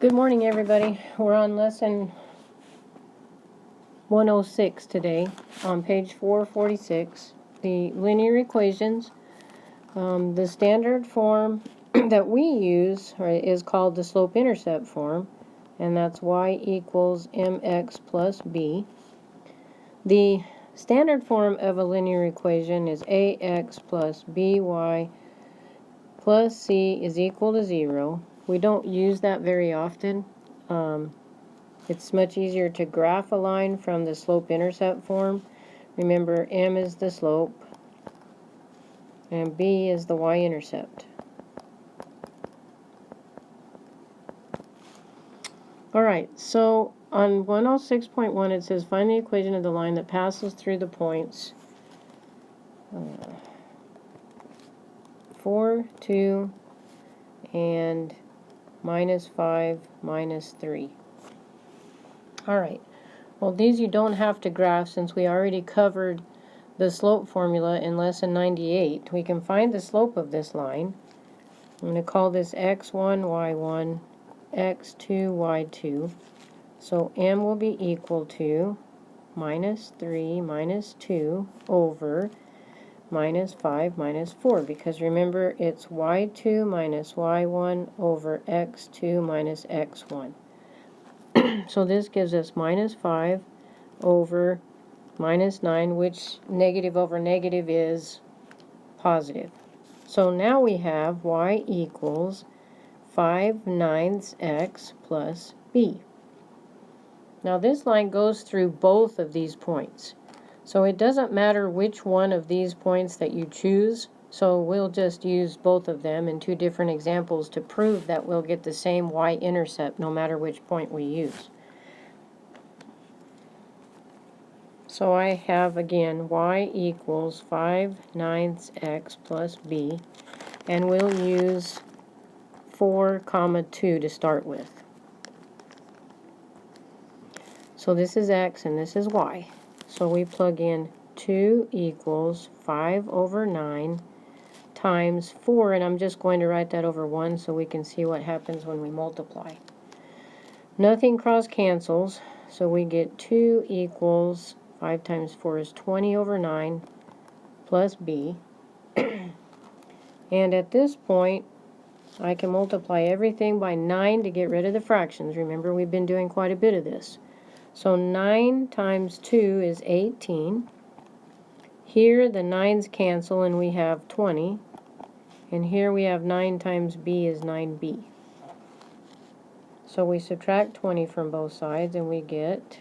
Good morning, everybody. We're on lesson 106 today on page 446, the linear equations. The standard form that we use is called the slope-intercept form, and that's y equals mx plus b. The standard form of a linear equation is ax plus by plus c is equal to 0. We don't use that very often. It's much easier to graph a line from the slope-intercept form. Remember, m is the slope, and b is the y-intercept. Alright, so on 106.1 it says find the equation of the line that passes through the points 4, 2, and minus 5, minus 3. Alright, well these you don't have to graph since we already covered the slope formula in lesson 98. We can find the slope of this line. I'm going to call this x1, y1, x2, y2. So m will be equal to minus 3 minus 2 over minus 5 minus 4, because remember it's y2 minus y1 over x2 minus x1. So this gives us minus 5 over minus 9, which negative over negative is positive. So now we have y equals 5/9 x plus b. Now this line goes through both of these points. So it doesn't matter which one of these points that you choose, so we'll just use both of them in two different examples to prove that we'll get the same y-intercept no matter which point we use. So I have again y equals 5/9 x plus b, and we'll use 4, 2 to start with. So this is x and this is y. So we plug in 2 equals 5 over 9 times 4, and I'm just going to write that over 1 so we can see what happens when we multiply. Nothing cross cancels, so we get 2 equals 5 times 4 is 20 over 9 plus b. And at this point, I can multiply everything by 9 to get rid of the fractions. Remember, we've been doing quite a bit of this. So 9 times 2 is 18. Here the 9's cancel and we have 20. And here we have 9 times b is 9b. So we subtract 20 from both sides and we get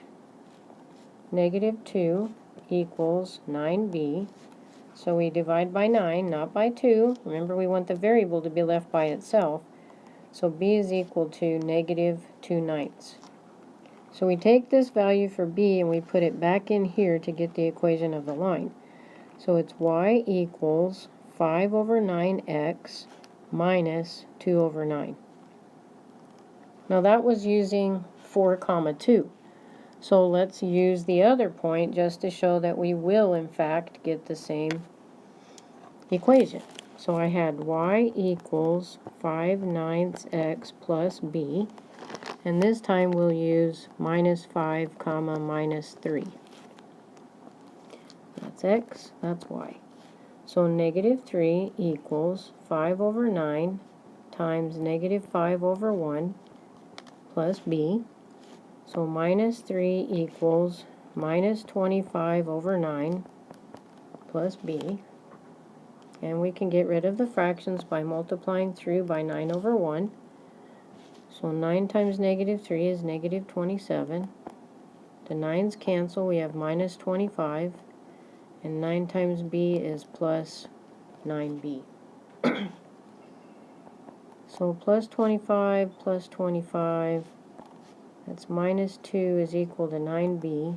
negative 2 equals 9b. So we divide by 9, not by 2. Remember, we want the variable to be left by itself. So b is equal to negative 2/9. So we take this value for b and we put it back in here to get the equation of the line. So it's y equals 5 over 9x minus 2 over 9. Now that was using 4, 2. So let's use the other point just to show that we will in fact get the same equation. So I had y equals 5/9 x plus b, and this time we'll use minus 5, minus 3. That's x, that's y. So negative 3 equals 5 over 9 times negative 5 over 1 plus b. So minus 3 equals minus 25 over 9 plus b. And we can get rid of the fractions by multiplying through by 9 over 1. So 9 times negative 3 is negative 27. The 9's cancel, we have minus 25. And 9 times b is plus 9b. So plus 25 plus 25, that's minus 2 is equal to 9b.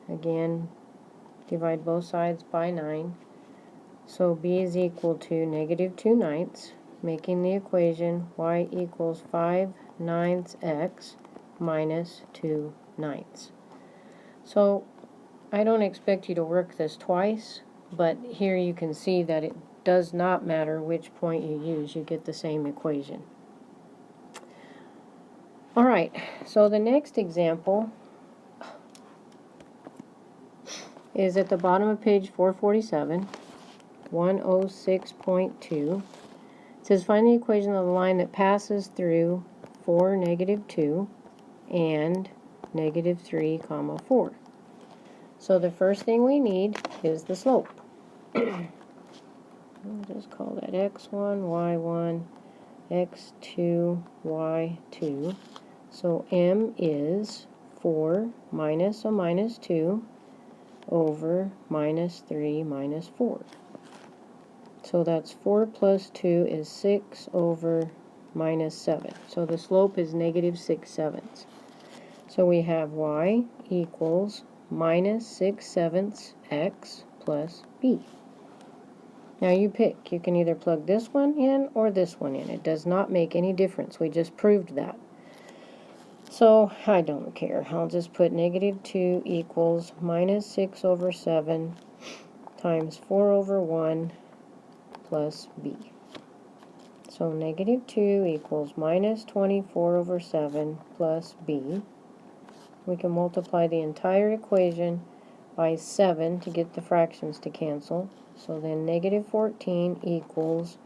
Again, divide both sides by 9. So b is equal to negative 2/9, making the equation y equals 5/9 x minus 2/9. So I don't expect you to work this twice, but here you can see that it does not matter which point you use, you get the same equation. All right, so the next example is at the bottom of page 447, 106.2. It says find the equation of the line that passes through 4, -2 and -3, 4. So the first thing we need is the slope. We'll just call that x1, y1, x2, y2. So m is 4 minus a minus 2 over -3 minus 4. So that's 4 plus 2 is 6 over -7. So the slope is -6/7. So we have y equals -6/7 x plus b. Now you pick. You can either plug this one in or this one in. It does not make any difference. We just proved that. So I don't care. I'll just put -2 equals -6/7 times 4/1 plus b. So -2 equals -24/7 plus b. We can multiply the entire equation by 7 to get the fractions to cancel. So then -14 equals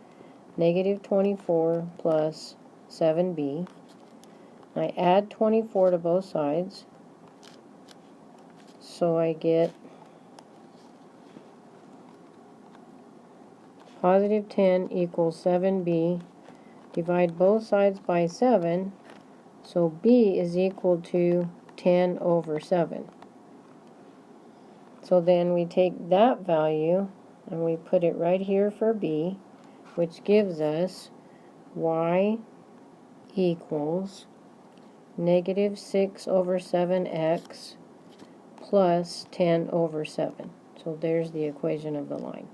-24 plus 7b. I add 24 to both sides, so I get +10 equals 7b. Divide both sides by 7, so b is equal to 10/7. So then we take that value and we put it right here for b, which gives us y equals -6/7x plus 10/7. So there's the equation of the line.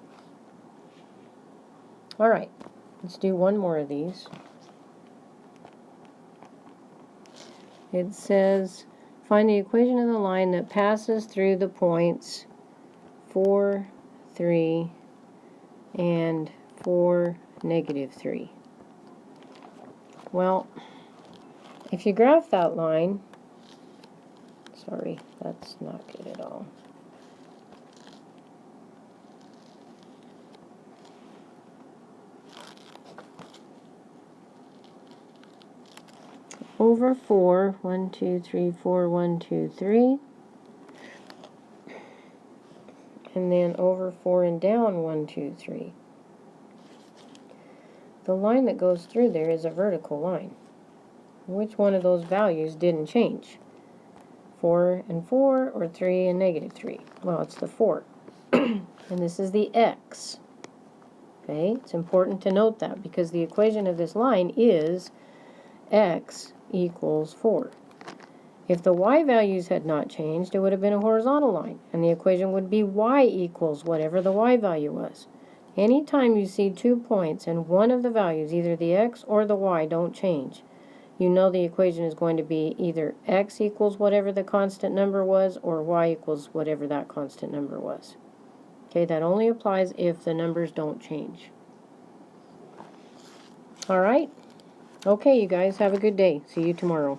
All right, let's do one more of these. It says, find the equation of the line that passes through the points 4, 3, and 4, -3. Well, if you graph that line, sorry, that's not good at all. Over 4, 1, 2, 3, 4, 1, 2, 3. And then over 4 and down 1, 2, 3. The line that goes through there is a vertical line. Which one of those values didn't change? 4 and 4 or 3 and -3? Well, it's the 4. And this is the x. Okay, it's important to note that because the equation of this line is x equals 4. If the y values had not changed, it would have been a horizontal line, and the equation would be y equals whatever the y value was. Anytime you see 2 points and one of the values, either the x or the y, don't change, you know the equation is going to be either x equals whatever the constant number was or y equals whatever that constant number was. Okay, that only applies if the numbers don't change. All right. Okay, you guys, have a good day. See you tomorrow.